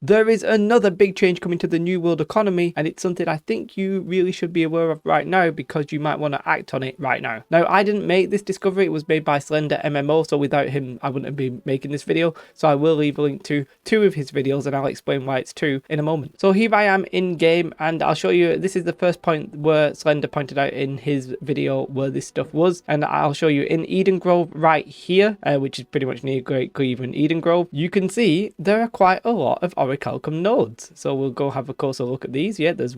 There is another big change coming to the New World economy, and it's something I think you really should be aware of right now because you might want to act on it right now. Now, I didn't make this discovery. It was made by Slender MMO, so without him, I wouldn't be making this video. So I will leave a link to 2 of his videos, and I'll explain why it's 2 in a moment. So here I am in game, and I'll show you, this is the first point where Slender pointed out in his video where this stuff was, and I'll show you in Eden Grove right here, which is pretty much near Great Cleveland Eden Grove. You can see there are quite a lot of Calcum nodes, so we'll go have a closer look at these. Yeah, there's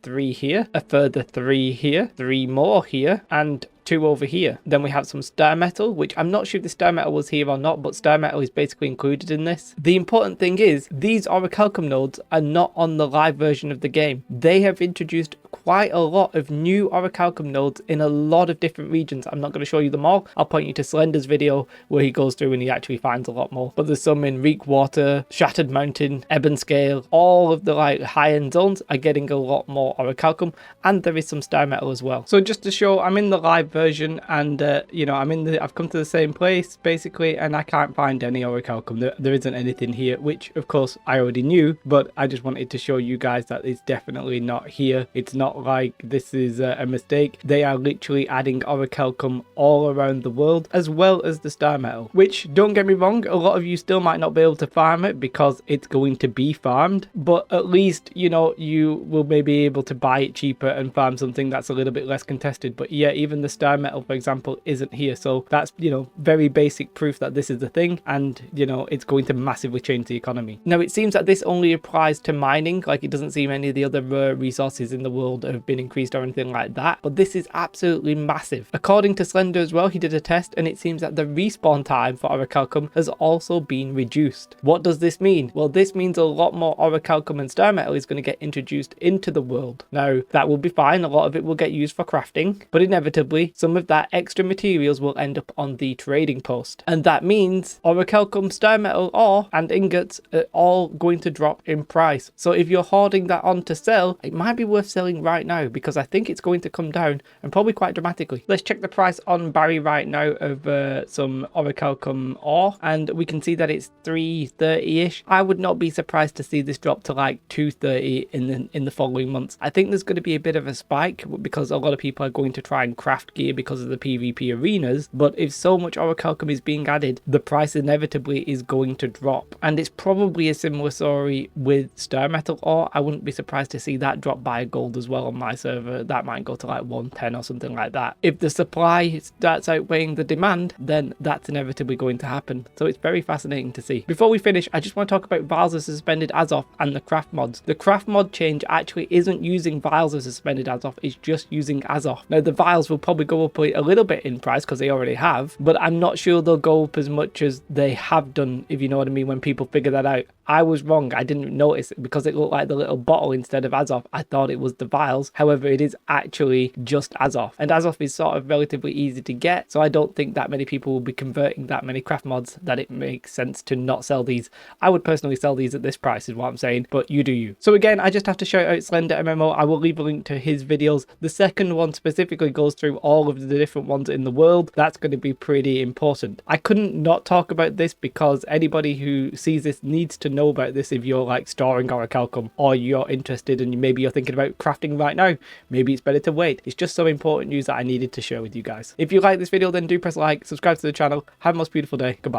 3 here, a further 3 here, 3 more here, and 2 over here. Then we have some star metal, which I'm not sure if the star metal was here or not, but star metal is basically included in this. The important thing is these orichalcum nodes are not on the live version of the game. They have introduced quite a lot of new orichalcum nodes in a lot of different regions. I'm not going to show you them all. I'll point you to Slender's video where he goes through and he actually finds a lot more. But there's some in Reekwater, Shattered Mountain, Ebon Scale. All of the like high-end zones are getting a lot more orichalcum, and there is some star metal as well. So just to show, I'm in the live version, and you know, I've come to the same place basically, and I can't find any orichalcum. There isn't anything here, which of course I already knew, but I just wanted to show you guys that it's definitely not here. It's not like this is a mistake. They are literally adding orichalcum all around the world, as well as the star metal, which, don't get me wrong, a lot of you still might not be able to farm it because it's going to be farmed, but at least, you know, you will maybe be able to buy it cheaper and farm something that's a little bit less contested. But yeah, even the star metal, for example, isn't here, so that's, you know, very basic proof that this is the thing, and you know, it's going to massively change the economy. Now, it seems that this only applies to mining. Like, it doesn't seem any of the other rare resources in the world have been increased or anything like that, but this is absolutely massive. According to Slender as well, he did a test, and it seems that the respawn time for orichalcum has also been reduced. What does this mean? Well, this means a lot more orichalcum and star metal is going to get introduced into the world. Now, that will be fine. A lot of it will get used for crafting, but inevitably some of that extra materials will end up on the trading post, and that means orichalcum, star metal, ore and ingots are all going to drop in price. So if you're hoarding that on to sell, it might be worth selling right now, because I think it's going to come down, and probably quite dramatically. Let's check the price on Barry right now of some orichalcum ore, and we can see that it's 330-ish. I would not be surprised to see this drop to like 230 in the following months. I think there's going to be a bit of a spike because a lot of people are going to try and craft gear because of the PvP arenas, but if so much orichalcum is being added, the price inevitably is going to drop. And it's probably a similar story with star metal ore. I wouldn't be surprised to see that drop by a gold as well on my server. That might go to like 110 or something like that. If the supply starts outweighing the demand, then that's inevitably going to happen. So it's very fascinating to see. Before we finish, I just want to talk about vials of suspended Azoth and the craft mods. The craft mod change actually isn't using vials of suspended Azoth, it's just using Azoth. Now, the vials will probably go up a little bit in price because they already have, but I'm not sure they'll go up as much as they have done, if you know what I mean, when people figure that out. I was wrong. I didn't notice it because it looked like the little bottle instead of Azoth. I thought it was the vials. However, it is actually just Azoth. And Azoth is sort of relatively easy to get, so I don't think that many people will be converting that many craft mods that it makes sense to not sell these. I would personally sell these at this price is what I'm saying, but you do you. So again, I just have to shout out Slender MMO. I will leave a link to his videos. The second one specifically goes through all of the different ones in the world. That's going to be pretty important. I couldn't not talk about this because anybody who sees this needs to know about this. If you're like storing orichalcum, or you're interested and maybe you're thinking about crafting right now, maybe it's better to wait. It's just some important news that I needed to share with you guys. If you like this video, then do press like, subscribe to the channel. Have a most beautiful day. Goodbye.